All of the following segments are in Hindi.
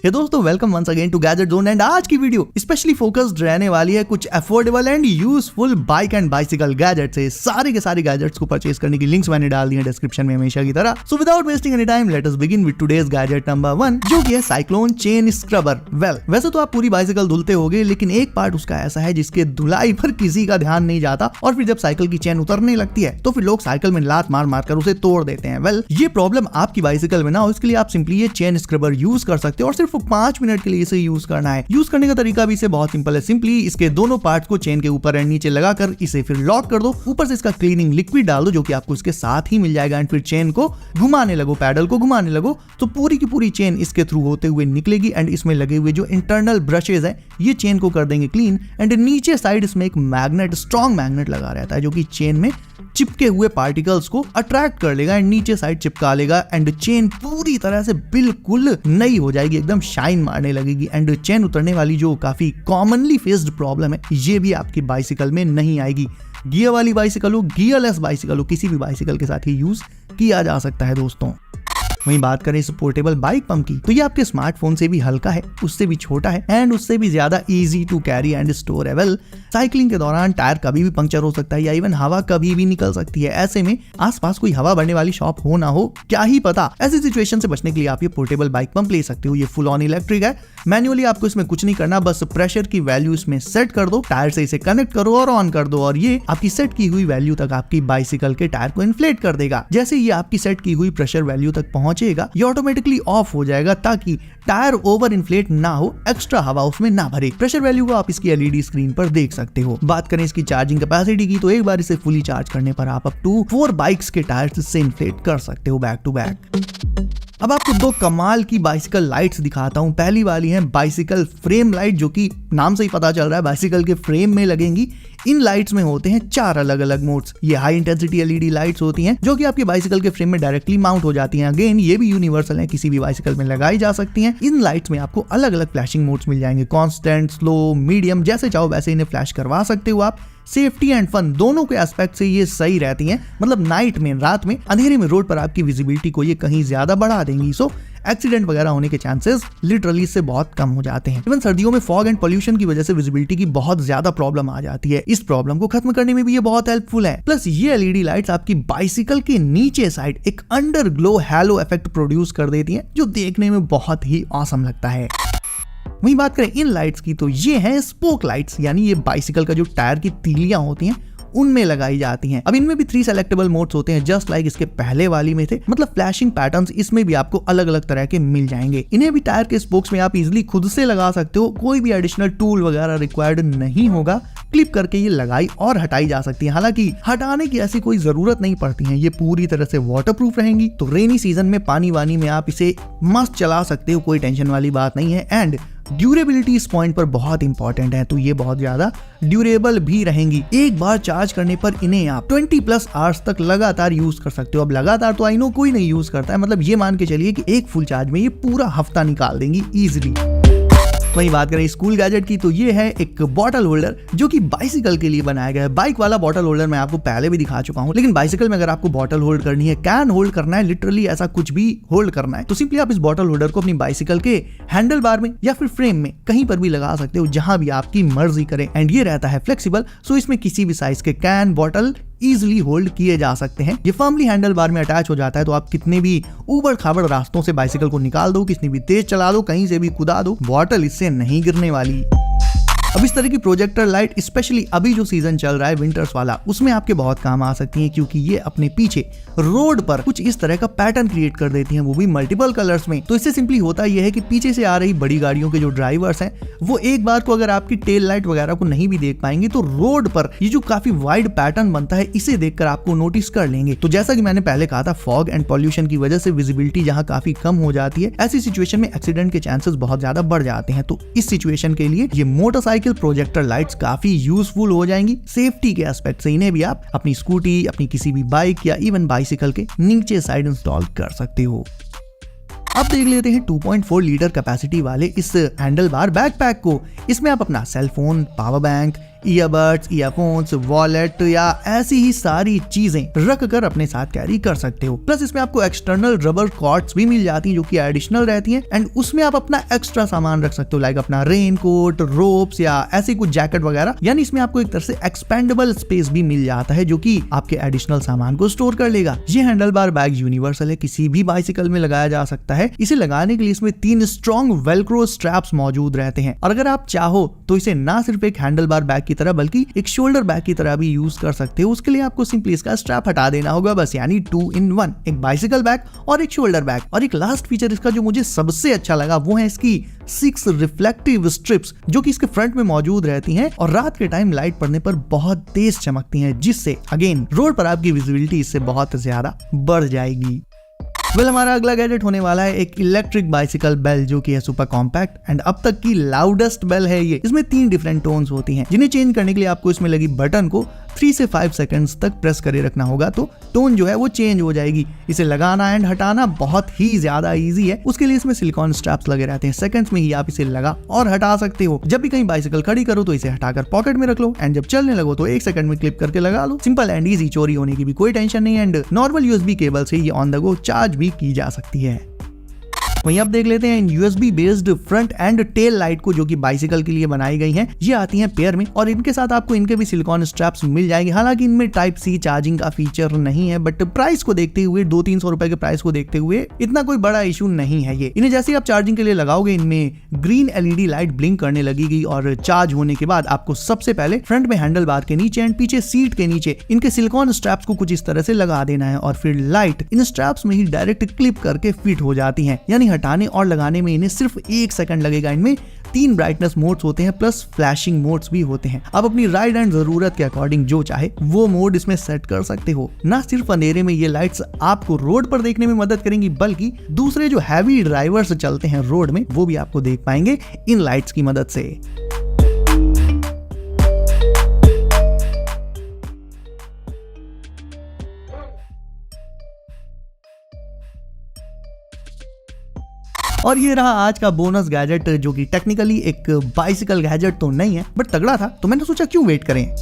हे दोस्तों, welcome once again to gadget zone. And आज की वीडियो स्पेशली फोकस्ड रहने वाली है कुछ affordable and useful bike and bicycle gadgets है। सारे के सारे गैजेट्स को परचेज करने की लिंक्स मैंने डाल दी है डिस्क्रिप्शन में हमेशा की तरह। So without wasting any time let us begin with today's gadget number 1, जो कि है साइक्लोन चेन स्क्रबर। वेल, वैसे तो आप पूरी बाइसिकल धुलते होगे, लेकिन एक पार्ट उसका ऐसा है जिसके धुलाई पर किसी का ध्यान नहीं जाता और फिर जब साइकिल की चेन उतरने लगती है तो फिर लोग साइकिल में लात मार मार कर उसे तोड़ देते हैं। वेल, ये प्रॉब्लम आपकी बाइसिकल में ना हो, इसके लिए आप सिंपली ये चेन स्क्रबर यूज कर सकते हो और सिर्फ 5 मिनट के लिए इसे यूज करना है। यूज करने का तरीका भी इसे बहुत सिंपल है। सिंपली इसके दोनों पार्ट्स को चेन के ऊपर एंड नीचे लगाकर इसे फिर लॉक कर दो। ऊपर से इसका क्लीनिंग लिक्विड डाल दो जो कि आपको इसके साथ ही मिल जाएगा एंड फिर चेन को घुमाने लगो, पैडल को घुमाने लगो तो पूरी की पूरी चेन इसके थ्रू होते हुए निकलेगी एंड इसमें लगे हुए जो इंटरनल ब्रशेज है ये चेन को कर देंगे क्लीन। एंड नीचे साइड इसमें एक मैग्नेट, स्ट्रॉन्ग मैग्नेट लगा रहता है जो कि चेन में चिपके हुए पार्टिकल्स को अट्रैक्ट कर लेगा एंड नीचे साइड चिपका लेगा एंड चेन पूरी तरह से बिल्कुल नई हो जाएगी, एकदम शाइन मारने लगेगी एंड चेन उतरने वाली जो काफी कॉमनली फेस्ड प्रॉब्लम है ये भी आपकी बाइसिकल में नहीं आएगी। गियर वाली बाइसिकल हो, गियरलेस बाइसिकल हो, किसी भी बाइसिकल के साथ ही यूज किया जा सकता है दोस्तों। वहीं बात करें इस पोर्टेबल बाइक पंप की तो ये आपके स्मार्टफोन से भी हल्का है, उससे भी छोटा है एंड उससे भी ज्यादा easy to carry and store है। वेल, साइकिलिंग के दौरान टायर कभी भी पंक्चर हो सकता है या इवन हवा कभी भी निकल सकती है। ऐसे में आसपास कोई हवा भरने वाली शॉप हो ना हो क्या ही पता। ऐसी सिचुएशन से बचने के लिए आप ये पोर्टेबल बाइक पंप ले सकते हो। ये फुल ऑन इलेक्ट्रिक है, मैन्युअली आपको इसमें कुछ नहीं करना, बस प्रेशर की वैल्यू इसमें सेट कर दो, टायर से इसे कनेक्ट करो और ऑन कर दो और ये आपकी सेट की हुई वैल्यू तक आपकी बाइसिकल के टायर को इन्फ्लेट कर देगा। जैसे ये आपकी सेट की हुई प्रेशर वैल्यू तक पहुंचेगा ये ऑटोमेटिकली ऑफ हो जाएगा ताकि टायर ओवर इन्फ्लेट ना हो, एक्स्ट्रा हवा उसमें ना भरे। प्रेशर वैल्यू को आप इसकी एलईडी स्क्रीन पर देख सकते हो। बात करें इसकी चार्जिंग कैपेसिटी की तो एक बार इसे फुली चार्ज करने पर आप अप टू 4 बाइक्स के टायर्स से इन्फ्लेट कर सकते हो बैक टू बैक। अब आपको 2 कमाल की बाइसिकल लाइट्स दिखाता हूं। पहली वाली है बाइसिकल फ्रेम लाइट, जो कि नाम से ही पता चल रहा है बाइसिकल के फ्रेम में लगेंगी। इन लाइट्स में होते हैं 4 अलग अलग मोड्स। ये हाई इंटेंसिटी एलईडी लाइट्स होती हैं जो कि आपके बाइसिकल के फ्रेम में डायरेक्टली माउंट हो जाती हैं। अगेन ये भी यूनिवर्सल हैं, किसी भी बाइसिकल में लगाई जा सकती हैं। इन लाइट्स में आपको अलग अलग फ्लैशिंग मोड्स मिल जाएंगे, कांस्टेंट, स्लो, मीडियम, जैसे चाहो वैसे इन्हें फ्लैश करवा सकते हो आप। सेफ्टी एंड फन दोनों के एस्पेक्ट से ये सही रहती हैं, मतलब नाइट में, रात में, अंधेरे में रोड पर आपकी विजिबिलिटी को ये कहीं ज्यादा बढ़ा देंगी। सो एक्सीडेंट वगैरह होने के चांसेस लिटरली इससे बहुत कम हो जाते हैं। इवन सर्दियों में फॉग एंड पोल्यूशन की वजह से विजिबिलिटी की बहुत ज्यादा प्रॉब्लम आ जाती है। इस प्रॉब्लम को खत्म करने में भी ये बहुत हेल्पफुल है। प्लस ये एलईडी लाइट्स आपकी बाइसिकल के नीचे साइड एक under glow hello effect produce कर देती हैं जो देखने में बहुत ही ऑसम लगता है। वहीं बात करें इन लाइट्स की तो ये है स्पोक लाइट्स, यानी ये बाइसिकल का जो टायर की तीलियां होती हैं उनमें लगाई जाती हैं। अब इनमें भी 3 सेलेक्टेबल मोड्स होते हैं जस्ट लाइक इसके पहले वाली में थे, मतलब फ्लैशिंग पैटर्न्स इसमें भी आपको अलग अलग तरह के मिल जाएंगे। इन्हें भी टायर के स्पोक्स में आप इजीली खुद से लगा सकते हो, कोई भी एडिशनल टूल वगैरह रिक्वायर्ड नहीं होगा। क्लिप करके ये लगाई और हटाई जा सकती है, हालांकि हटाने की ऐसी कोई जरूरत नहीं पड़ती है। ये पूरी तरह से वाटरप्रूफ रहेंगी, तो रेनी सीजन में पानी वानी में आप इसे मस्त चला सकते हो, कोई टेंशन वाली बात नहीं है। एंड ड्यूरेबिलिटी इस पॉइंट पर बहुत इंपॉर्टेंट है, तो ये बहुत ज्यादा ड्यूरेबल भी रहेंगी। एक बार चार्ज करने पर इन्हें आप 20+ आवर्स तक लगातार यूज कर सकते हो। अब लगातार तो आई नो कोई नहीं यूज करता है, मतलब ये मान के चलिए कि एक फुल चार्ज में ये पूरा हफ्ता निकाल देंगी इजिली। वहीं बात करें स्कूल गैजेट की तो ये है एक बॉटल होल्डर जो कि बाइसिकल के लिए बनाया गया है। बाइक वाला बॉटल होल्डर मैं आपको पहले भी दिखा चुका हूं, लेकिन बाइसिकल में अगर आपको बॉटल होल्ड करनी है, कैन होल्ड करना है, लिटरली ऐसा कुछ भी होल्ड करना है, तो सिंपली आप इस बॉटल होल्डर को अपनी बाइसिकल के हैंडल बार में या फिर फ्रेम में कहीं पर भी लगा सकते हो, जहां भी आपकी मर्जी करे। एंड ये रहता है फ्लेक्सिबल, सो इसमें किसी भी साइज के कैन, बॉटल इजिली होल्ड किए जा सकते हैं। ये फर्मली हैंडल बार में अटैच हो जाता है, तो आप कितने भी ऊबड़ खाबड़ रास्तों से बाइसिकल को निकाल दो, कितनी भी तेज चला दो, कहीं से भी कुदा दो, बॉटल इससे नहीं गिरने वाली। अब इस तरह की प्रोजेक्टर लाइट स्पेशली अभी जो सीजन चल रहा है विंटर्स वाला, उसमें आपके बहुत काम आ सकती हैं, क्योंकि ये अपने पीछे रोड पर कुछ इस तरह का पैटर्न क्रिएट कर देती हैं, वो भी मल्टीपल कलर्स में। तो इससे सिंपली होता यह है कि पीछे से आ रही बड़ी गाड़ियों के जो ड्राइवर्स हैं वो एक बार को अगर आपकी टेल लाइट वगैरह को नहीं भी देख पाएंगे तो रोड पर ये जो काफी वाइड पैटर्न बनता है इसे देखकर आपको नोटिस कर लेंगे। तो जैसा कि मैंने पहले कहा था, फॉग एंड पॉल्यूशन की वजह से विजिबिलिटी जहां काफी कम हो जाती है, ऐसी सिचुएशन में एक्सीडेंट के चांसेस बहुत ज्यादा बढ़ जाते हैं। तो इस सिचुएशन के लिए ये मोटरसाइकिल प्रोजेक्टर लाइट्स काफी यूजफुल हो जाएंगी। सेफ्टी के एस्पेक्ट से इन्हें भी आप अपनी स्कूटी, अपनी किसी भी बाइक या इवन बाइसिकल के नीचे साइड इंस्टॉल कर सकते हो। अब देख लेते हैं 2.4 लीटर कैपेसिटी वाले इस हैंडल बार बैकपैक को। इसमें आप अपना cell phone, power bank, earbuds, earphones, wallet या ऐसी ही सारी चीजें रख कर अपने साथ कैरी कर सकते हो। प्लस इसमें आपको एक्सटर्नल रबर कॉर्ड्स भी मिल जाती हैं जो कि एडिशनल रहती हैं एंड उसमें आप अपना एक्स्ट्रा सामान रख सकते हो, लाइक अपना रेन कोट, रोप्स या ऐसे कुछ जैकेट वगैरह। यानी इसमें आपको एक तरह से एक्सपेंडेबल स्पेस भी मिल जाता है जो कि आपके एडिशनल सामान को स्टोर कर लेगा। ये हैंडल बार बैग यूनिवर्सल है, किसी भी बाइसिकल में लगाया जा सकता है। इसे लगाने के लिए इसमें 3 स्ट्रॉन्ग वेलक्रो स्ट्रैप्स मौजूद रहते हैं और अगर आप चाहो तो इसे ना सिर्फ एक हैंडल बार बैग की तरह बल्कि एक शोल्डर बैग की तरह भी यूज कर सकते हो। उसके लिए आपको सिंपली इसका स्ट्रैप हटा देना होगा बस, यानी 2 in 1, एक बाइसिकल बैग और एक शोल्डर बैग। और एक लास्ट फीचर इसका जो मुझे सबसे अच्छा लगा वो है इसकी 6 रिफ्लेक्टिव स्ट्रिप्स जो कि इसके फ्रंट में मौजूद रहती हैं और रात के टाइम लाइट पड़ने पर बहुत तेज चमकती हैं, जिससे अगेन रोड पर आपकी विजिबिलिटी इससे बहुत ज्यादा बढ़ जाएगी। हमारा अगला गैजेट होने वाला है एक इलेक्ट्रिक बाइसिकल बेल जो कि है सुपर कॉम्पैक्ट एंड अब तक की लाउडेस्ट बेल है ये। इसमें 3 डिफरेंट टोन्स होती हैं जिन्हें चेंज करने के लिए आपको इसमें लगी बटन को 3 से 5 सेकंड्स तक प्रेस करे रखना होगा तो टोन जो है वो चेंज हो जाएगी। इसे लगाना एंड हटाना बहुत ही ज्यादा इजी है। उसके लिए इसमें सिलिकॉन स्ट्रैप्स लगे रहते हैं, सेकंड्स में ही आप इसे लगा और हटा सकते हो। जब भी कहीं बाइसिकल खड़ी करो तो इसे हटाकर पॉकेट में रख लो एंड जब चलने लगो तो 1 सेकंड में क्लिप करके लगा लो। सिंपल एंड इजी, चोरी होने की भी कोई टेंशन नहीं एंड नॉर्मल यूएसबी केबल से ये ऑन द गो चार्ज भी की जा सकती है। वहीं आप देख लेते हैं इन USB based front and tail light को जो कि बाइसिकल के लिए बनाई गई हैं। ये आती हैं पेयर में और इनके साथ आपको इनके भी सिलिकॉन स्ट्रैप्स मिल जाएंगे। हालांकि इनमें टाइप सी चार्जिंग का फीचर नहीं है बट प्राइस को देखते हुए 200-300 रुपए के प्राइस को देखते हुए इतना कोई बड़ा इशू नहीं है ये। इन्हें जैसे ही आप चार्जिंग के लिए लगाओगे इनमें ग्रीन एलईडी लाइट ब्लिंक करने लगेगी और चार्ज होने के बाद आपको सबसे पहले फ्रंट में हैंडल बार के नीचे एंड पीछे सीट के नीचे इनके सिलिकॉन स्ट्रैप्स को कुछ इस तरह से लगा देना है और फिर लाइट इन स्ट्रैप्स में ही डायरेक्ट क्लिप करके फिट हो जाती है। यानी हटाने और लगाने में इन्हें सिर्फ 1 सेकंड लगेगा। इनमें 3 ब्राइटनेस मोड्स होते हैं प्लस फ्लैशिंग मोड्स भी होते हैं। आप अपनी राइड एंड जरूरत के अकॉर्डिंग जो चाहे वो मोड इसमें सेट कर सकते हो। ना सिर्फ अंधेरे में ये लाइट्स आपको रोड पर देखने में मदद करेंगी बल्कि दूसरे जो हैवी ड्राइवर्स चलते हैं रोड में वो भी आपको देख पाएंगे इन लाइट्स की मदद से। और ये रहा आज का बोनस गैजेट जो कि टेक्निकली एक बाइसिकल गैजेट तो नहीं है बट तगड़ा था, तो मैंने सोचा क्यों वेट करें।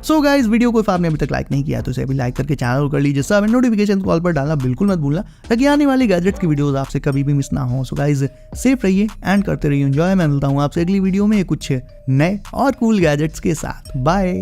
सो गाइस, वीडियो को आपने अभी तक लाइक नहीं किया तो इसे अभी लाइक करके चैनल कर लीजिए। सब नोटिफिकेशन कॉल पर डालना बिल्कुल मत भूलना ताकि आने वाली गैजेट्स की वीडियोस आपसे कभी भी मिस ना हो। सो गाइस, सेफ रहिए एंड करते रहिए एंजॉय। मैं मिलता हूँ आपसे अगली वीडियो में कुछ नए और कूल गैजेट्स के साथ। बाय।